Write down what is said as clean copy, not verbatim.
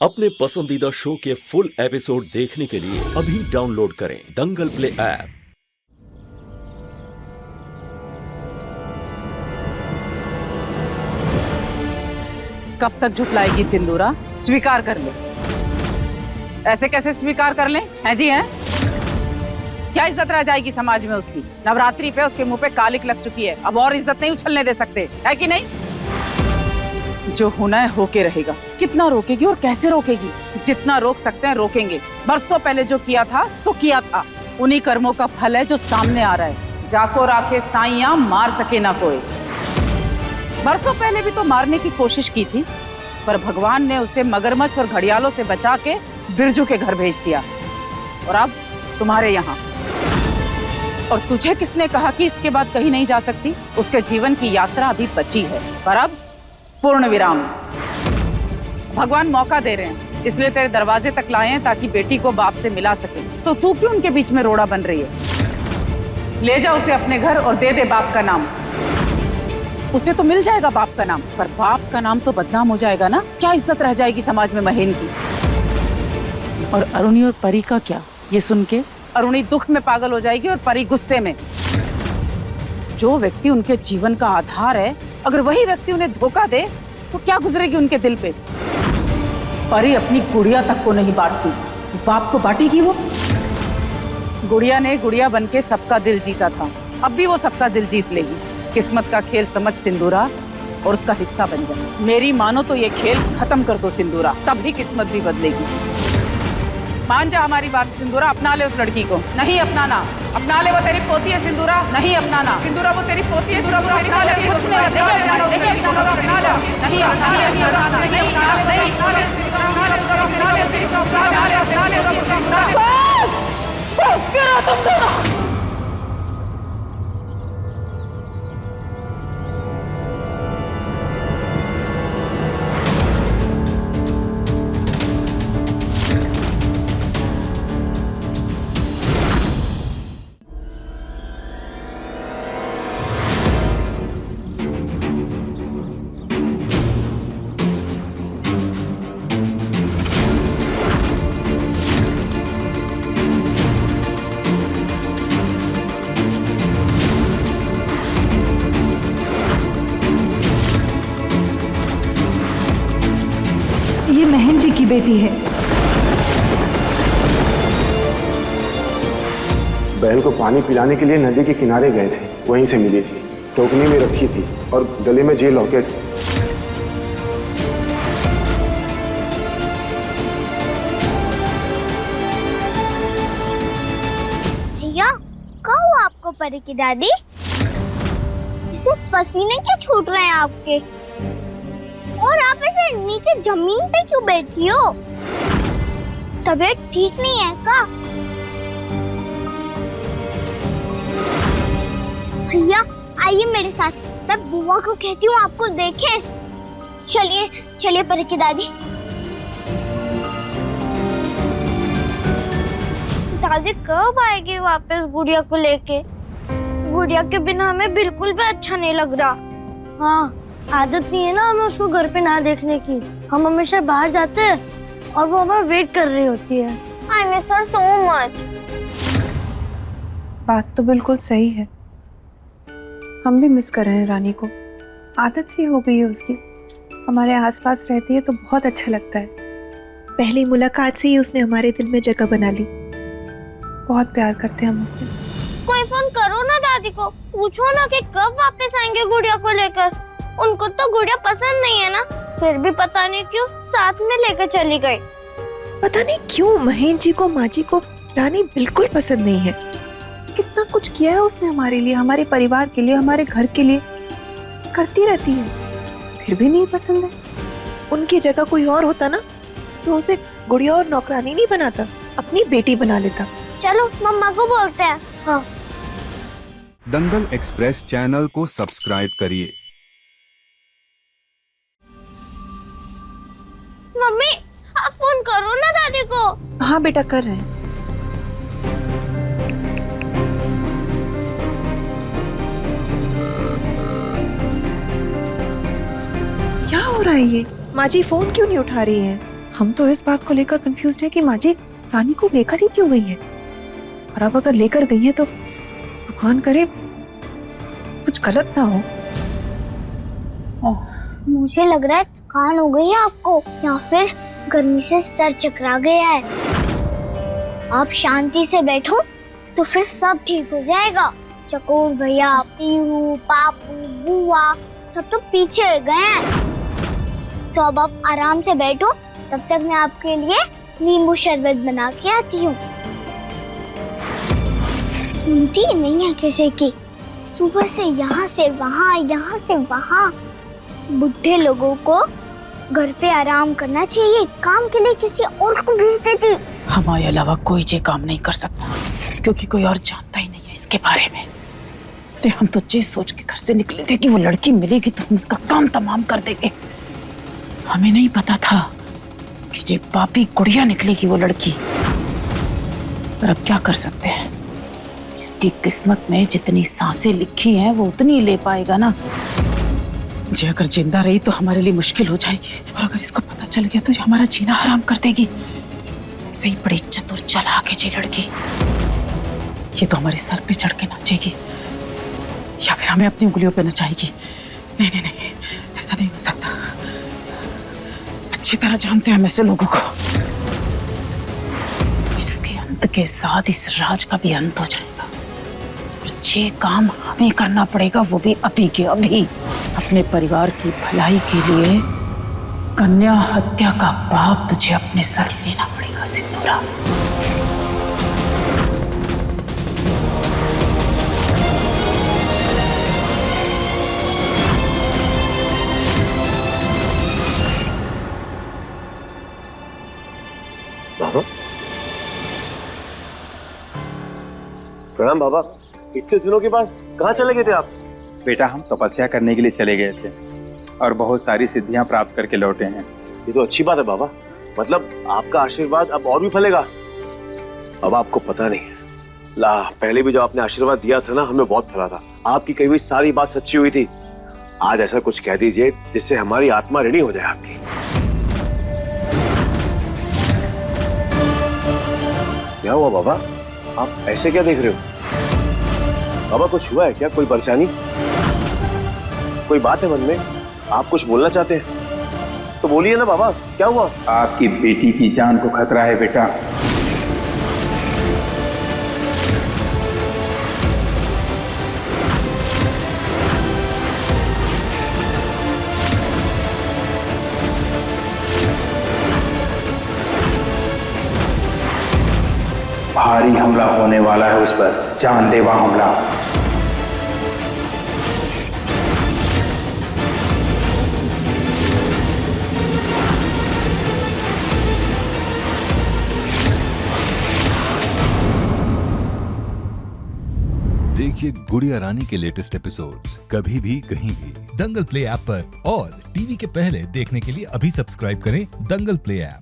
अपने पसंदीदा शो के फुल एपिसोड देखने के लिए अभी डाउनलोड करें दंगल प्ले ऐप। कब तक झुटलाएगी सिंदूरा? स्वीकार कर ले। ऐसे कैसे स्वीकार कर ले? है जी है? क्या इज्जत रह जाएगी समाज में उसकी? नवरात्रि पे उसके मुंह पे कालिक लग चुकी है, अब और इज्जत नहीं उछलने दे सकते, है कि नहीं? जो होना है होके रहेगा। कितना रोकेगी और कैसे रोकेगी? जितना रोक सकते हैं रोकेंगे। बरसों पहले जो किया था सो किया था, उन्हीं कर्मों का फल है जो सामने आ रहा है। जाको राखे साइयां, मार सके ना कोई। बरसों पहले भी तो मारने की कोशिश की थी, पर भगवान ने उसे मगरमच्छ और घड़ियालों से बचा के बिरजू के घर भेज दिया। और अब तुम्हारे यहाँ। और तुझे किसने कहा कि इसके बाद कहीं नहीं जा सकती? उसके जीवन की यात्रा अभी बची है, पर अब पूर्ण विराम। भगवान मौका दे रहे हैं, इसलिए तेरे दरवाजे तक लाए हैं ताकि बेटी को बाप से मिला सके। तो तू क्यों उनके बीच में रोड़ा बन रही है? ले जा उसे अपने घर और दे दे बाप का नाम। उसे तो मिल जाएगा बाप का नाम, पर बाप का नाम तो बदनाम हो जाएगा ना। क्या इज्जत रह जाएगी समाज में महेन की? और अरुणी और परी का क्या? ये सुन के अरुणी दुख में पागल हो जाएगी और परी गुस्से में। जो व्यक्ति उनके जीवन का आधार है, अगर वही व्यक्ति उन्हें धोखा दे तो क्या गुजरेगी उनके दिल पे? परी अपनी गुड़िया तक को नहीं बांटती, बाप को बांटेगी वो? गुड़िया ने गुड़िया बनके सबका दिल जीता था, अब भी वो सबका दिल जीत लेगी। किस्मत का खेल समझ सिंदूरा, और उसका हिस्सा बन जा। मेरी मानो तो ये खेल खत्म कर दो सिंदूरा, तब भी किस्मत भी बदलेगी। मान जा हमारी बात सिंदूरा, अपना ले उस लड़की को। नहीं अपनाना, अपना ले, वो तेरी पोती है सिंदूरा। नहीं अपनाना सिंदूरा, वो तेरी पोती है सिंदूरा। अपना ले, कुछ नहीं अपना ले, नहीं अपना ले, नहीं अपना। ये महन जी की बेटी है। बहन को पानी पिलाने के लिए नदी के किनारे गए थे, वहीं से मिली थी। टोकनी में रखी थी और गले में जे लॉकेट। भैया, क्या हुआ आपको परी की दादी? इसे पसीने क्यों छूट रहे हैं आपके? और आप ऐसे नीचे जमीन पे क्यों बैठी हो? तबीयत ठीक नहीं है क्या? भैया आइए मेरे साथ, मैं बुआ को कहती हूँ आपको देखे। चलिए चलिए परी की दादी। दादी कब आएगी वापस गुड़िया को लेके? गुड़िया के बिना हमें बिल्कुल भी अच्छा नहीं लग रहा। हाँ, आदत नहीं है ना हमें उसको घर पे ना देखने की। हम हमेशा बाहर जाते हैं और वो हमें वेट कर रही होती है। I miss her so much. बात तो बिल्कुल सही है, हम भी मिस कर रहे हैं रानी को। आदत सी हो गई है उसकी, हमारे आसपास रहती है तो बहुत अच्छा लगता है। पहली मुलाकात से ही उसने हमारे दिल में जगह बना ली। बहुत प्यार करते हैं हम उससे। कोई फोन करो ना दादी को, पूछो ना कि कब वापस आएंगे गुड़िया को लेकर। उनको तो गुड़िया पसंद नहीं है ना, फिर भी पता नहीं क्यों साथ में लेकर चली गई। पता नहीं क्यों महेन जी को, माँ जी को रानी बिल्कुल पसंद नहीं है। कितना कुछ किया है उसने हमारे लिए, हमारे परिवार के लिए, हमारे घर के लिए, करती रहती है, फिर भी नहीं पसंद है। उनकी जगह कोई और होता ना तो उसे गुड़िया और नौकरानी नहीं बनाता, अपनी बेटी बना लेता। चलो मम्मा को बोलते हैं। हाँ, दंगल एक्सप्रेस चैनल को सब्सक्राइब करिए। मम्मी आप फोन करो ना दादी को। हाँ बेटा, कर रहे हैं। क्या हो रहा है ये? माँ जी फोन क्यों नहीं उठा रही हैं? हम तो इस बात को लेकर कंफ्यूज हैं कि माँ जी रानी को लेकर ही क्यों गई है, और अब अगर लेकर गई है तो भगवान करे कुछ गलत ना हो। मुझे लग रहा है थकान हो गई है आपको, या फिर गर्मी से सर चकरा गया है। आप शांति से बैठो तो फिर सब ठीक हो जाएगा। चकोर भैया, पीहू, पापू, बुआ सब तो पीछे गए हैं। तो अब आप आराम से बैठो, तब तक मैं आपके लिए नींबू शरबत बना के आती हूँ। सुनती नहीं है किसी की, सुबह से यहाँ से वहाँ, यहाँ से वहाँ। बुढ़े लोगों को घर पे आराम करना चाहिए, काम के लिए किसी और को भेज देती। हमारे अलावा कोई ये काम नहीं कर सकता, क्योंकि कोई और जानता ही नहीं है इसके बारे में। अरे हम तो ये सोच के घर से निकले थे कि वो लड़की मिलेगी तो हम उसका काम तमाम कर देंगे। हमें नहीं पता था कि ये पापी गुड़िया निकलेगी वो लड़की। पर अब क्या कर सकते हैं, जिसकी किस्मत में जितनी सांसें लिखी हैं वो उतनी ले पाएगा ना। जी अगर जिंदा रही तो हमारे लिए मुश्किल हो जाएगी, और अगर इसको पता चल गया तो ये हमारा जीना हराम कर देगी। ऐसे ही बड़ी चतुर चालाक है ये लड़की। ये तो हमारे सर पे चढ़ के नाचेगी, या फिर हमें अपनी उंगलियों पे नचाएगी। नहीं नहीं नहीं, ऐसा नहीं हो सकता। अच्छी तरह जानते हैं हम ऐसे लोगों को। इसके अंत के साथ इस राज का भी अंत हो जाएगा। ये काम हमें करना पड़ेगा, वो भी अभी के अभी। अपने परिवार की भलाई के लिए कन्या हत्या का पाप तुझे अपने सर लेना पड़ेगा सिंदूरा। बाबा प्रणाम। बाबा इतने दिनों के बाद कहाँ चले गए थे आप? बेटा हम तपस्या करने के लिए चले गए थे और बहुत सारी सिद्धियां प्राप्त करके लौटे हैं। ये तो अच्छी बात है बाबा, मतलब आपका आशीर्वाद अब और भी फलेगा। अब आपको पता नहीं ला, पहले भी जब आपने आशीर्वाद दिया था ना, हमें बहुत फला था। आपकी कही हुई सारी बात सच्ची हुई थी। आज ऐसा कुछ कह दीजिए जिससे हमारी आत्मा ऋणी हो जाए आपकी। क्या हुआ बाबा, आप ऐसे क्या देख रहे हो? बाबा कुछ हुआ है क्या? कोई परेशानी, कोई बात है मन में? आप कुछ बोलना चाहते हैं तो बोलिए ना बाबा, क्या हुआ? आपकी बेटी की जान को खतरा है बेटा। भारी हमला होने वाला है उस पर, जानलेवा हमला। देखिए गुड़िया रानी के लेटेस्ट एपिसोड्स कभी भी कहीं भी दंगल प्ले ऐप पर, और टीवी के पहले देखने के लिए अभी सब्सक्राइब करें दंगल प्ले ऐप।